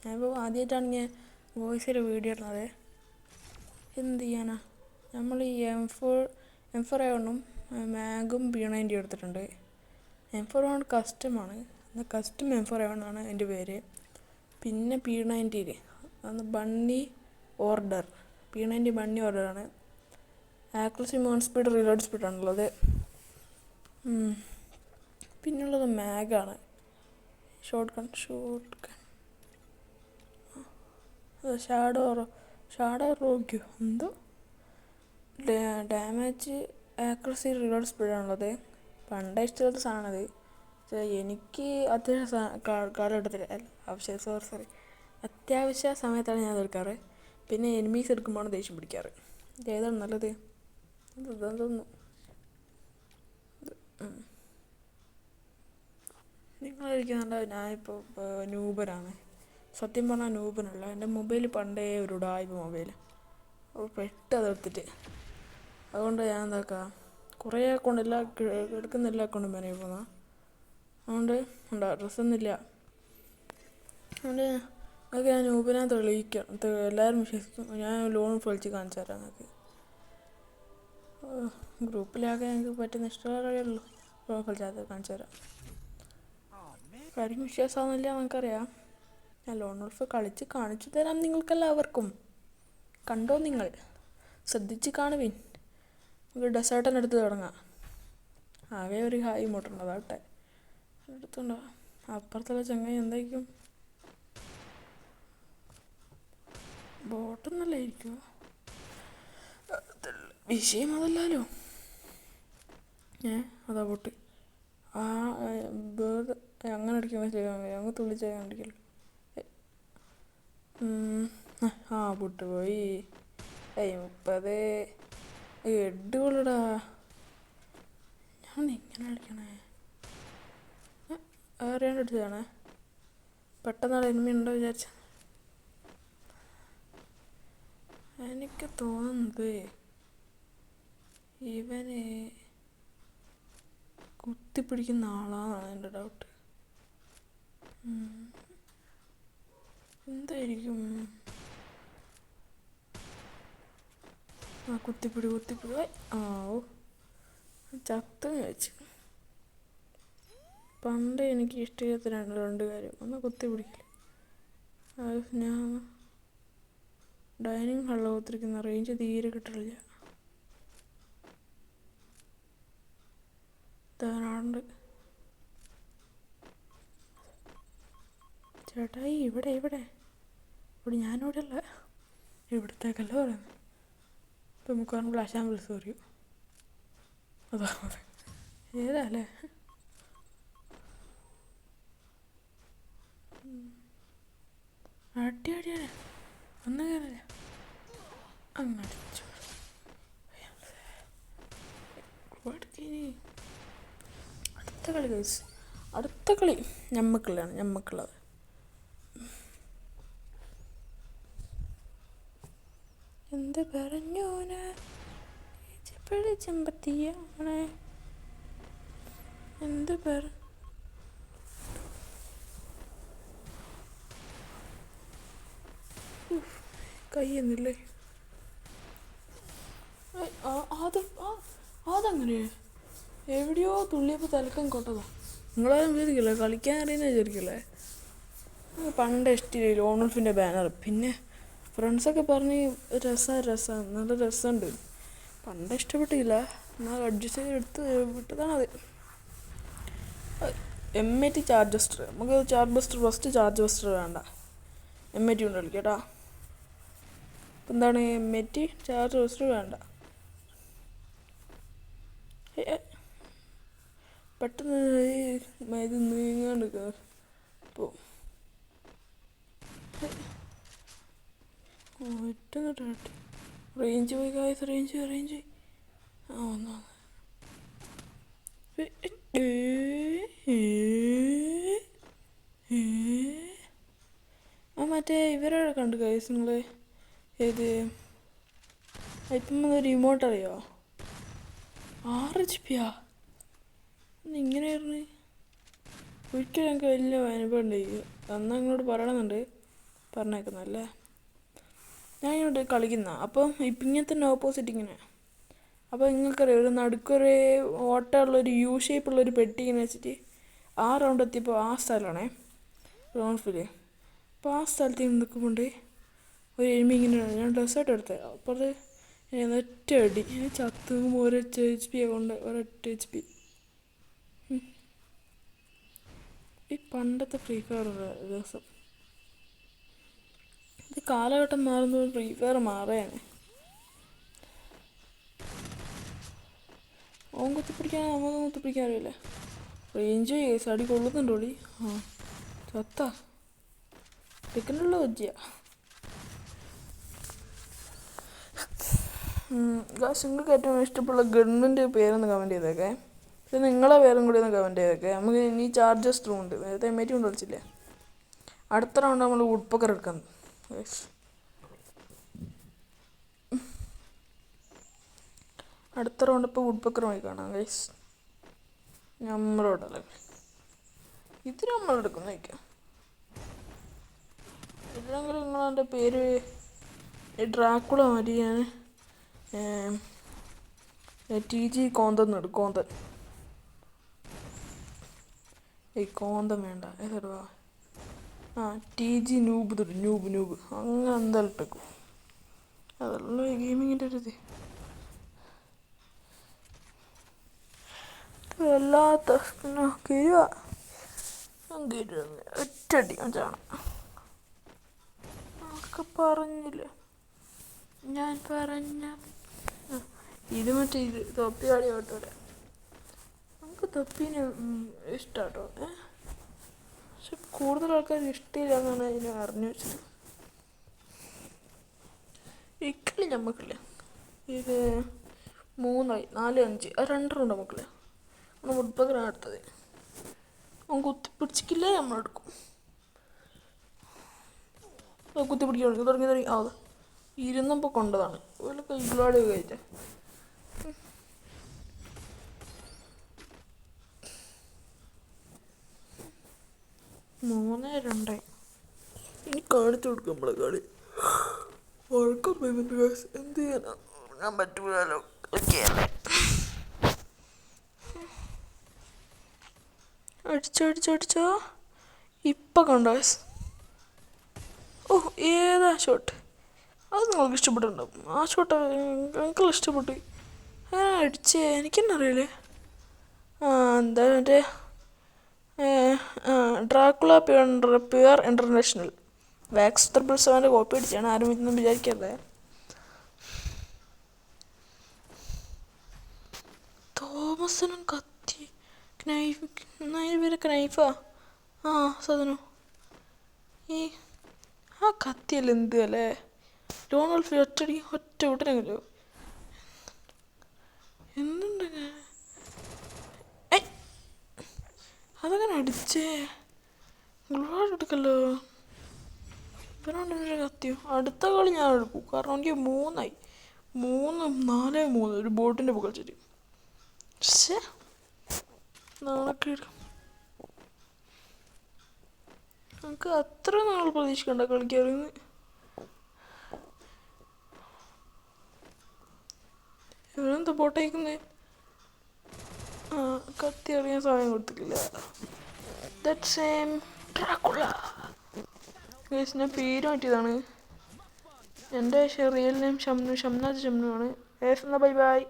ഞാനിപ്പോൾ ആദ്യമായിട്ടാണ് ഞാൻ വോയിസിൽ വീഡിയോ ഇടുന്നത്. എന്ത് ചെയ്യാനാ, നമ്മൾ ഈ M4 ആവണം മാഗും B90 എടുത്തിട്ടുണ്ട്. M4 ആണ് കസ്റ്റമാണ്, കസ്റ്റം M4 ആവണമാണ് എൻ്റെ പേര്. പിന്നെ P90 അന്ന് ബണ്ണി ഓർഡർ, P90 ബണ്ണി ഓർഡറാണ്. ആക്യുറസി, മൂൺ സ്പീഡ്, റീലോഡ് സ്പീഡാണുള്ളത്. പിന്നുള്ളത് മാഗാണ്, ഷോർട്ട് ഗൺ ഷാഡോ റോഗ്യോ എന്തോ. ഡാമേജ്, ആക്യുറസി, റീലോഡ് സ്പീഡാണുള്ളത്. പണ്ടേ ഇഷ്ടമുള്ള സാധനമത്. എനിക്ക് അത്യാവശ്യം അത്യാവശ്യ സമയത്താണ് ഞാൻ എടുക്കാറ്. പിന്നെ എനിമീസ് എടുക്കുമ്പോഴാണ് ദേഷ്യം പിടിക്കാറ്. ഏതാണ് നല്ലത്? തോന്നുന്നു നിങ്ങളിരിക്കുന്നുണ്ടോ? ഞാനിപ്പോൾ നൂബനാണ്. സത്യം പറഞ്ഞാൽ നൂബനല്ല, എൻ്റെ മൊബൈൽ പണ്ടേ ഒരു ഉടായ്പ മൊബൈൽ. അപ്പോൾ പെട്ടതെടുത്തിട്ട് അതുകൊണ്ട് ഞാൻ എന്താക്കുക, കുറേ അക്കൗണ്ട് എടുക്കുന്ന എല്ലാ അക്കൗണ്ടും ബാൻ ആയി പോകുന്ന. അതുകൊണ്ട് ഡ്രസ്സൊന്നുമില്ല. അതുകൊണ്ട് നിങ്ങൾക്ക് ഞാൻ നൂബിനെ തെളിയിക്കാം, എല്ലാവരും വിശ്വസിക്കും. ഞാൻ ലോൺ പൊളിച്ച് കാണിച്ചു തരാം നിങ്ങൾക്ക്. ഗ്രൂപ്പിലാകെ എനിക്ക് പറ്റുന്ന ഇഷ്ടമുള്ള കളിയുള്ളൂ. ലോൺ പൊളിച്ചാൽ കാണിച്ചു തരാം. കാര്യം വിശ്വാസമാകുന്നില്ല നമുക്കറിയാം. ഞാൻ ലോൺ വോൾഫ് കളിച്ച് കാണിച്ചു തരാം നിങ്ങൾക്കെല്ലാവർക്കും. കണ്ടോ നിങ്ങൾ, ശ്രദ്ധിച്ച് കാണുവിൻ. നമുക്ക് ഡെസേർട്ടൻ എടുത്ത് തുടങ്ങാം. ആകെ ഒരു ഹായ് മോട്ടുണ്ട്, അതാട്ടെ എടുത്തുണ്ടോ. അപ്പുറത്തുള്ള ചങ്ങായി എന്തായിരിക്കും, ബോട്ടൊന്നല്ലായിരിക്കുമോ? വിഷയം അതല്ലല്ലോ. അതാ ബോട്ട്. അങ്ങനെ അടിക്കുമ്പോൾ ശരിയാകും, അങ്ങ് തുള്ളിച്ചാൽ കണ്ടിക്കല്ലോ. പൊട്ട് പോയി. 30 എഡുകളടാ. ഞാൻ ഇങ്ങനെ അടിക്കണേ, അറിയാണ്ട് അടിച്ചതാണേ. പെട്ടെന്നാണ് എനിമി ഉണ്ടോ വിചാരിച്ച. എനിക്ക് തോന്നുന്നത് ഇവനെ കുത്തിപ്പിടിക്കുന്ന ആളാണെന്നാണ് എൻ്റെ ഡൗട്ട്. എന്തായിരിക്കും? കുത്തിപ്പിടി ചത്ത് വെച്ച്. പണ്ട് എനിക്ക് ഇഷ്ടമില്ലാത്ത രണ്ട് കാര്യം, ഒന്ന് കുത്തിപ്പിടിക്കില്ല. ഞാൻ ഡൈനിങ് ഹാളിൽ ഒത്തിരിക്കുന്ന റേഞ്ച് തീരെ കിട്ടില്ല. ധാരാളുണ്ട്. ചേട്ടായി ഇവിടെ ഞാനിവിടെ അല്ല, ഇവിടത്തേക്കല്ല പറയുന്നത്. ഇപ്പം നമുക്ക് ഫ്ലാഷ് ആംബുലൻസ് പറയും. അതാ ഏതാല്ലേ? അടിയടിയ ഒന്ന് കയറില്ല, അങ്ങടിച്ചു. അടുത്ത കളി ഞമ്മക്കുള്ളത്. എന്ത് പറഞ്ഞു ചെമ്പത്തിയ എന്ത് കയ്യൊന്നില്ലേ? അതങ്ങനെ എവിടെയോ തുള്ളിയപ്പോൾ തലക്കം കൊട്ടതാ. നിങ്ങളാരും വിചാരിക്കില്ലേ, കളിക്കാൻ അറിയുന്ന വിചാരിക്കില്ലേ? പണ്ട് ഇഷ്ടമില്ല ലോൺ വോൾഫിൻ്റെ ബാനർ. പിന്നെ ഫ്രണ്ട്സൊക്കെ പറഞ്ഞ് രസം നല്ല രസമുണ്ട്. പണ്ട് ഇഷ്ടപ്പെട്ടില്ല, എന്നാൽ അഡ്ജസ്റ്റ് ചെയ്ത് എടുത്ത് വിട്ടതാണത്. M80 charge buster. നമുക്ക് ഫസ്റ്റ് ചാർജ് ബസ്റ്റർ വേണ്ട, M80 കൊണ്ട് കളിക്കാം കേട്ടോ. അപ്പം എന്താണ്, M80 ചാർജ് ബസ്റ്റർ വേണ്ട. പെട്ടെന്ന് ഇത് നീങ്ങാണ്ട് ഇപ്പോൾ റേഞ്ച് പോയി കായസ്, റേഞ്ച് വന്നു. മറ്റേ ഇവരെ കണ്ടു കായസ് നിങ്ങൾ. ഏത് ഇപ്പം റിമോട്ട് അറിയോ? 6 GB ഇങ്ങനെയായിരുന്നു. ഒരിക്കലും ഞങ്ങൾക്ക് വലിയ അനുഭവം ഉണ്ടായി. അന്ന് നിങ്ങളോട് പറയണമെന്നുണ്ട്. പറഞ്ഞേക്കുന്നല്ലേ. ഞാൻ ഇങ്ങോട്ട് കളിക്കുന്ന അപ്പം ഇപ്പം ഇങ്ങനെ തന്നെ ഓപ്പോസിറ്റ് ഇങ്ങനെ. അപ്പോൾ നിങ്ങൾക്കറിയാം ഒരു നടുക്കൊരു ഓട്ടമുള്ളൊരു യു ഷേപ്പുള്ളൊരു പെട്ടി ഇങ്ങനെ വെച്ചിട്ട് ആ റൗണ്ട് എത്തിയപ്പോൾ ആ സ്ഥലമാണേ റോൺഫില്. അപ്പോൾ ആ സ്ഥലത്ത് ഇങ്ങനെ നിൽക്കുമ്പോണ്ട് ഒരു എനിമി ഇങ്ങനെ ഞാൻ ഡ്രസ്സായിട്ട് എടുത്തത്. അപ്പോൾ അത് ഒറ്റ അടി ചത്ത് ഒരൊറ്റ HP കൊണ്ട് ഒരൊറ്റ HP. ഈ പണ്ടത്തെ ഫ്രീ ഫയർ ദിവസം ഇത് കാലഘട്ടം മാറുമ്പോൾ ഫ്രീ ഫയർ മാറുകയാണ്. ഓൻ കുത്തിപ്പിടിക്കാൻ നമുക്ക് കുത്തിപ്പിടിക്കാൻ അറിയില്ല. റേഞ്ച് കേസ് അടി കൊള്ളുന്നുണ്ടോളി. ആ ചത്ത സെക്കൻഡുള്ള വെച്ചിയ നിങ്ങൾക്ക് ഏറ്റവും ഇഷ്ടമുള്ള ഗണ്ണിൻ്റെ പേരൊന്ന് കമൻറ്റ് ചെയ്തേക്കെ. ഇത് നിങ്ങളെ പേരും കൂടി ഒന്ന് കമൻറ്റ് ചെയ്തേക്കെ. നമുക്ക് ഇനി ചാർജസ് ത്രൂ ഉണ്ട്. നേരത്തെ എമ്മേറ്റി കൊണ്ട് കളിച്ചില്ലേ. അടുത്ത റൗണ്ട് നമ്മൾ വുഡ്പക്കർ എടുക്കാം. അടുത്ത റൗണ്ട് ഇപ്പോൾ വുഡ്പക്കറുമായി കാണാം ഗൈസ്. നമ്മളോടല്ലേ ഇത് നമ്മളെടുക്കും നോക്കാം. ഇല്ലെങ്കിലും നിങ്ങളെൻ്റെ പേര് ഡ്രാക്കുള മാറ്റി ഞാൻ TG കോന്തം ഇടും. കോന്തൻ കോന്തം വേണ്ട ഏതാ TG നൂബ് തൊട്ട് നൂബ് അങ്ങനെ എന്തായാലും ഇട്ടേക്കും. അതല്ല ഗെയിമിങ്ങിൻ്റെ ഒരു ഇത് വല്ലാത്ത കിരുവ ഒറ്റടി ചാണം ഒക്കെ പറഞ്ഞില്ല ഞാൻ പറഞ്ഞ. ഇത് മറ്റേ ഇത് തൊപ്പി കളി കേട്ടോടെ നമുക്ക് തൊപ്പീനെ ഇഷ്ടാട്ടോ. പക്ഷെ കൂടുതൽ ആൾക്കാർ ഇഷ്ടമില്ല എന്നാണ് അതിനെ അറിഞ്ഞു വെച്ചത്. ഇക്കളി ഞമ്മക്കില്ല. ഇത് 3 4 5 അത് 2 റൗണ്ട് നമുക്കില്ല. നമ്മൾ വുഡ്പക്കറാണ് എടുത്തത്. അവൻ കുത്തിപ്പിടിച്ചിക്കില്ല നമ്മളെടുക്കും. കുത്തിപ്പിടിക്കാൻ തുടങ്ങി ആ ഇരുന്നപ്പോൾ കൊണ്ടതാണ് ഒരു കൈകളോട് കഴിച്ച. 3-2 ഇനി കാണിച്ചു കൊടുക്കും നമ്മളെ കളി. വഴക്കം വരുന്നുണ്ട് ഗൈസ്. എന്ത് ചെയ്യാനാ ഞാൻ പറ്റൂലല്ലോ. അടിച്ചോ ഇപ്പം കണ്ടോ ഗൈസ്. ഓ ഏതാ ഷോട്ട് അത് നിങ്ങൾക്ക് ഇഷ്ടപ്പെട്ടിട്ടുണ്ടാവും. ആ ഷോട്ട് എനിക്കെല്ലാം ഇഷ്ടപ്പെട്ടു. അടിച്ചേ എനിക്കെന്നെ അറിയില്ലേ. എന്താ മറ്റേ Dracula pure international wax 777 copy അടിച്ചാണ്. ആരും ഇതൊന്നും വിചാരിക്കാതെ. തോമസനും കത്തി നൈഫ് പേരൊക്കെ നൈഫാ. സാധനം ഈ ആ കത്തിയല്ല എന്ത് അല്ലേ. ഡോണൾഫ് ഒറ്റ വിട്ടനെങ്കിലോ എന്തുണ്ടെങ്കിൽ അതങ്ങനെ അടിച്ചേ ഒരുപാട് എടുക്കല്ലോ. ഇവനോണ്ടൊരു കത്തിയോ. അടുത്ത കളി ഞാൻ എടുക്കും. കാരണം എനിക്ക് 3 4-3 ഒരു ബോട്ടിൻ്റെ ഒക്കെ കളിച്ചിട്ട്. പക്ഷേ നാണക്കേട്. നമുക്ക് അത്ര നാൾ പ്രതീക്ഷിക്കണ്ട കളിക്കാറിന്ന്. ഇവനെന്താ ബോട്ടയക്കുന്നേ. കത്തി അറിയാൻ സമയം കൊടുത്തിട്ടില്ല. ഞാൻ പേര് മാറ്റിയതാണ്. എൻ്റെ റിയൽ നെയിം ഷംനാഥ് ഷംനു ആണ്. Bye bye.